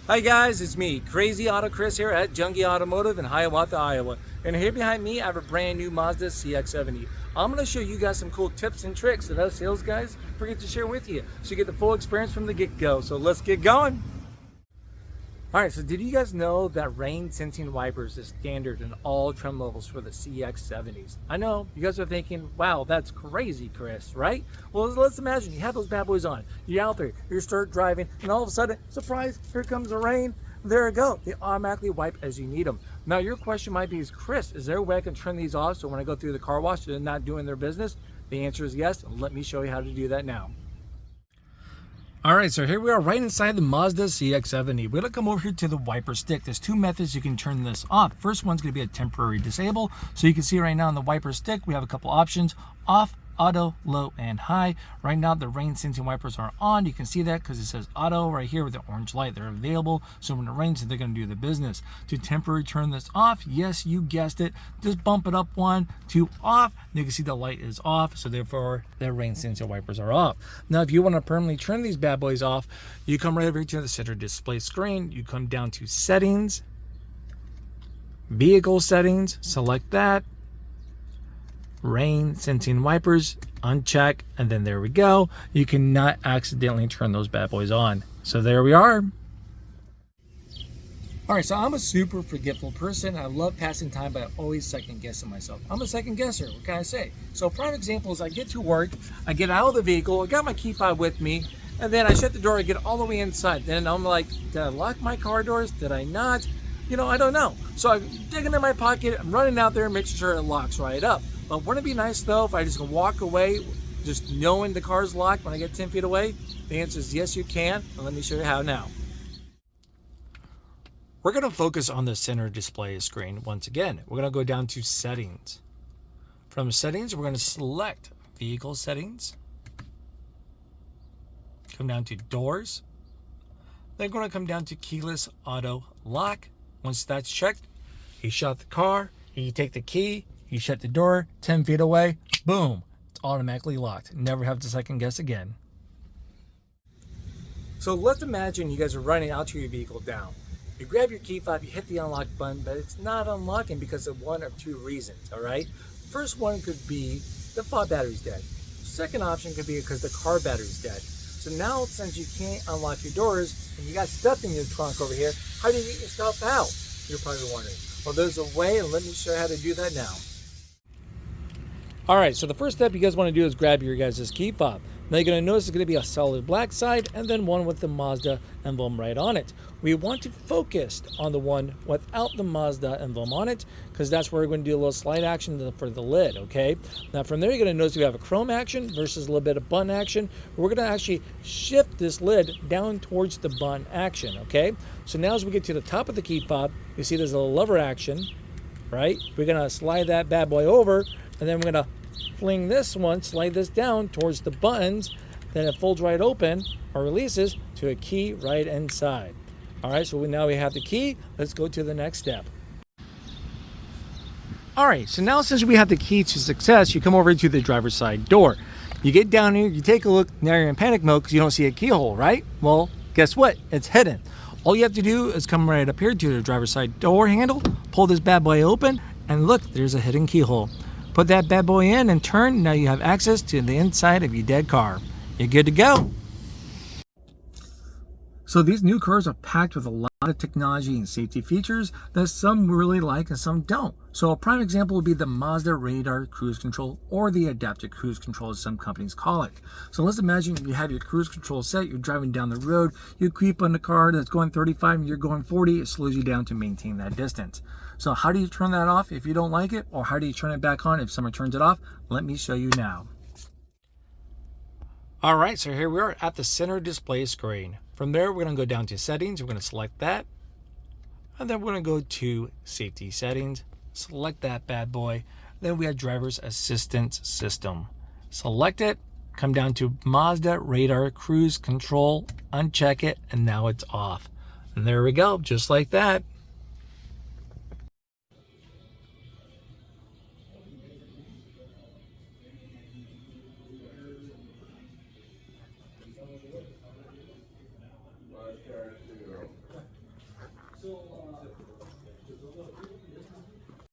Hi guys, it's me, Crazy Auto Chris here at Junge Automotive in Hiawatha, Iowa. And here behind me, I have a brand new Mazda CX-70. I'm going to show you guys some cool tips and tricks that us sales guys forget to share with you, so you get the full experience from the get-go. So let's get going. Alright, so did you guys know that rain sensing wipers is standard in all trim levels for the CX-70s? I know, you guys are thinking, wow, that's crazy, Chris, right? Well, let's imagine you have those bad boys on. You're out there, you start driving, and all of a sudden, surprise, here comes the rain. There you go. They automatically wipe as you need them. Now, your question might be, Chris, is there a way I can turn these off so when I go through the car wash, they're not doing their business? The answer is yes. Let me show you how to do that now. All right, so here we are right inside the Mazda CX-70. We're gonna come over here to the wiper stick. There's two methods you can turn this off. First one's gonna be a temporary disable. So you can see right now on the wiper stick, we have a couple options: off, auto, low, and high. Right now, the rain sensing wipers are on. You can see that because it says auto right here with the orange light. They're available, so when it rains, they're gonna do the business. To temporarily turn this off, yes, you guessed it, just bump it up one, two, off. You can see the light is off, so therefore the rain sensing wipers are off. Now, if you want to permanently turn these bad boys off, you come right over here to the center display screen. You come down to settings, vehicle settings, select that, rain sensing wipers, uncheck, and then there we go. You cannot accidentally turn those bad boys on. So there we are. All right, so I'm a super forgetful person. I love passing time, but I always second guessing myself. I'm a second guesser, what can I say? So prime example is I get to work, I get out of the vehicle, I got my key fob with me, and then I shut the door, I get all the way inside. Then I'm like, did I lock my car doors? Did I not? You know, I don't know. So I'm digging in my pocket, I'm running out there, making sure it locks right up. But wouldn't it be nice though if I just walk away just knowing the car's locked when I get 10 feet away? The answer is yes, you can. And let me show you how now. We're going to focus on the center display screen once again. We're going to go down to settings. From settings, we're going to select vehicle settings. Come down to doors. Then we're going to come down to keyless auto lock. Once that's checked, you shut the car, you take the key, you shut the door, 10 feet away, boom, it's automatically locked. Never have to second guess again. So let's imagine you guys are running out to your vehicle down. You grab your key fob, you hit the unlock button, but it's not unlocking because of one of two reasons, all right? First one could be the fob battery's dead. Second option could be because the car battery's dead. So now, since you can't unlock your doors and you got stuff in your trunk over here, how do you get your stuff out? You're probably wondering. Well, there's a way, and let me show you how to do that now. All right, so the first step you guys want to do is grab your guys' key fob. Now you're going to notice it's going to be a solid black side and then one with the Mazda emblem right on it. We want to focus on the one without the Mazda emblem on it because that's where we're going to do a little slide action for the lid, okay? Now from there you're going to notice we have a chrome action versus a little bit of button action. We're going to actually shift this lid down towards the button action, okay? So now as we get to the top of the key fob, you see there's a lever action, right? We're going to slide that bad boy over, and then we're going to fling this one, slide this down towards the buttons, then it folds right open or releases to a key right inside. All right, so now we have the key. Let's go to the next step. All right, so now since we have the key to success, you come over to the driver's side door. You get down here, you take a look, now you're in panic mode because you don't see a keyhole, right? Well, guess what? It's hidden. All you have to do is come right up here to the driver's side door handle, pull this bad boy open, and look, there's a hidden keyhole. Put that bad boy in and turn. Now you have access to the inside of your dead car. You're good to go. So these new cars are packed with a lot of technology and safety features that some really like and some don't. So a prime example would be the Mazda Radar Cruise Control, or the Adaptive Cruise Control as some companies call it. So let's imagine you have your cruise control set, you're driving down the road, you creep on the car that's going 35 and you're going 40, it slows you down to maintain that distance. So how do you turn that off if you don't like it, or how do you turn it back on if someone turns it off? Let me show you now. All right, so here we are at the center display screen. From there, we're going to go down to settings. We're going to select that. And then we're going to go to safety settings. Select that bad boy. Then we have driver's assistance system. Select it. Come down to Mazda Radar Cruise Control. Uncheck it. And now it's off. And there we go. Just like that. So